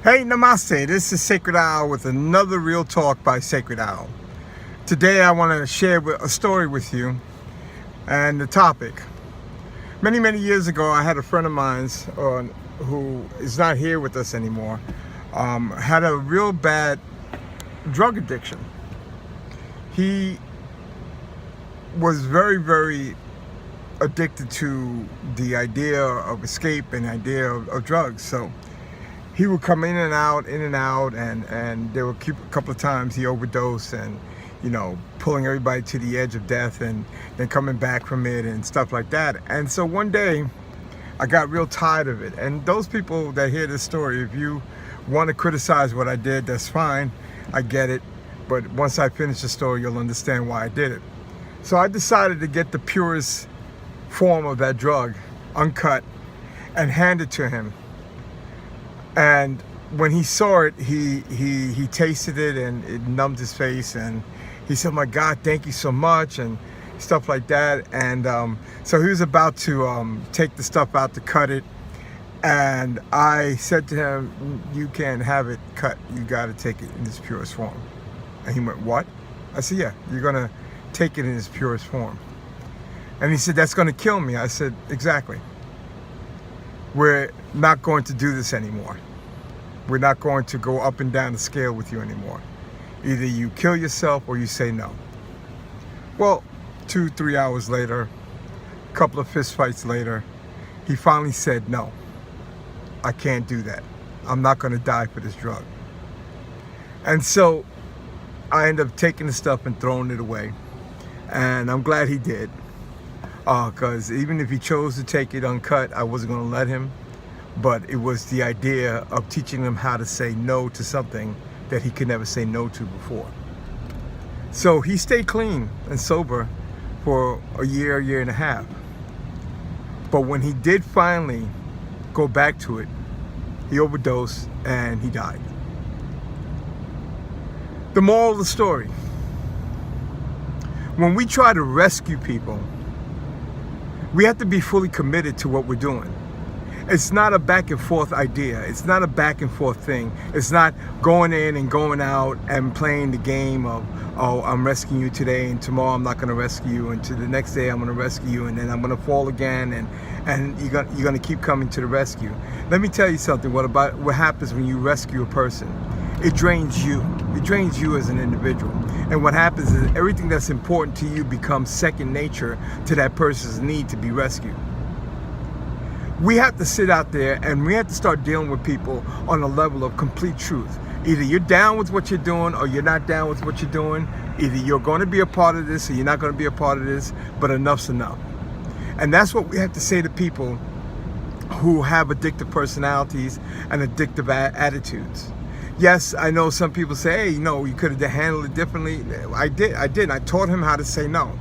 Hey, namaste. This is Sacredowl with another Real Talk by Sacredowl. Today I want to share a story with you and the topic. Many years ago, I had a friend of mine who is not here with us anymore, had a real bad drug addiction. He was very addicted to the idea of escape and idea of drugs. So he would come in and out, and there were a couple of times he overdosed and, pulling everybody to the edge of death and then coming back from it and stuff like that. And so one day, I got real tired of it. And those people that hear this story, if you want to criticize what I did, that's fine. I get it. But once I finish the story, you'll understand why I did it. So I decided to get the purest form of that drug, uncut, and hand it to him. And when he saw it, he tasted it, and it numbed his face, and he said, "My God, thank you so much," and stuff like that. And so he was about to take the stuff out to cut it, and I said to him, "You can't have it cut. You got to take it in its purest form." And he went, "What?" I said, "Yeah, you're gonna take it in its purest form." And he said, "That's gonna kill me." I said, "Exactly. We're not going to do this anymore. We're not going to go up and down the scale with you anymore. Either you kill yourself or you say no." Well, 2-3 hours later, a couple of fist fights later, he finally said, "No, I can't do that. I'm not going to die for this drug." And so I ended up taking the stuff and throwing it away. And I'm glad he did. Because even if he chose to take it uncut, I wasn't going to let him. But it was the idea of teaching him how to say no to something that he could never say no to before. So he stayed clean and sober for a year and a half. But when he did finally go back to it, he overdosed and he died. The moral of the story: when we try to rescue people, we have to be fully committed to what we're doing. It's not a back and forth idea. It's not a back and forth thing. It's not going in and going out and playing the game of, "Oh, I'm rescuing you today, and tomorrow I'm not going to rescue you, and to the next day I'm going to rescue you, and then I'm going to fall again, and you're going to keep coming to the rescue." Let me tell you something. What happens when you rescue a person? It drains you. It drains you as an individual. And what happens is everything that's important to you becomes second nature to that person's need to be rescued. We have to sit out there and we have to start dealing with people on a level of complete truth. Either you're down with what you're doing or you're not down with what you're doing. Either you're going to be a part of this or you're not going to be a part of this, but enough's enough. And that's what we have to say to people who have addictive personalities and addictive attitudes. Yes, I know some people say, "Hey, you could have handled it differently." I did. I taught him how to say no.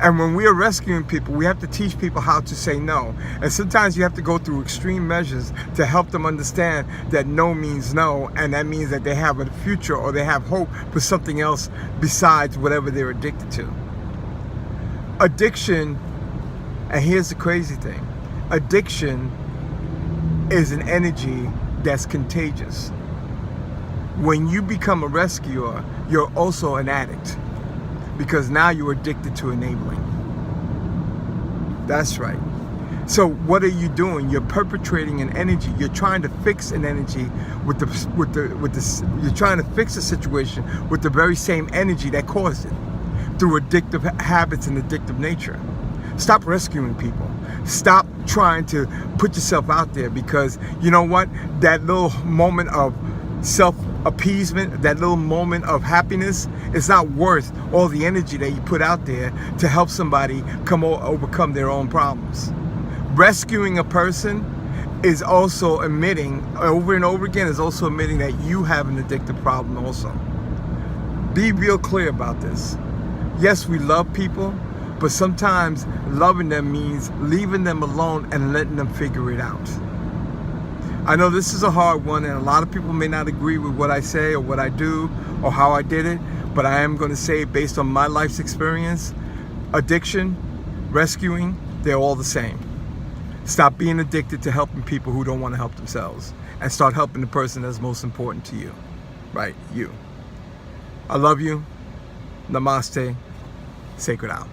And when we are rescuing people, we have to teach people how to say no. And sometimes you have to go through extreme measures to help them understand that no means no, and that means that they have a future or they have hope for something else besides whatever they're addicted to. Addiction, and here's the crazy thing, addiction is an energy that's contagious. When you become a rescuer, you're also an addict, because now you're addicted to enabling. That's right. So what are you doing? You're perpetrating an energy. You're trying to fix an energy you're trying to fix a situation with the very same energy that caused it, through addictive habits and addictive nature. Stop rescuing people. Stop trying to put yourself out there, because you know what? That little moment of self-appeasement, that little moment of happiness, is not worth all the energy that you put out there to help somebody overcome their own problems. Rescuing a person is also admitting, over and over again, is also admitting that you have an addictive problem also. Be real clear about this. Yes, we love people, but sometimes loving them means leaving them alone and letting them figure it out. I know this is a hard one, and a lot of people may not agree with what I say or what I do or how I did it, but I am going to say, based on my life's experience, addiction, rescuing, they're all the same. Stop being addicted to helping people who don't want to help themselves. and start helping the person that's most important to you. Right? You. I love you. Namaste. Sacred out.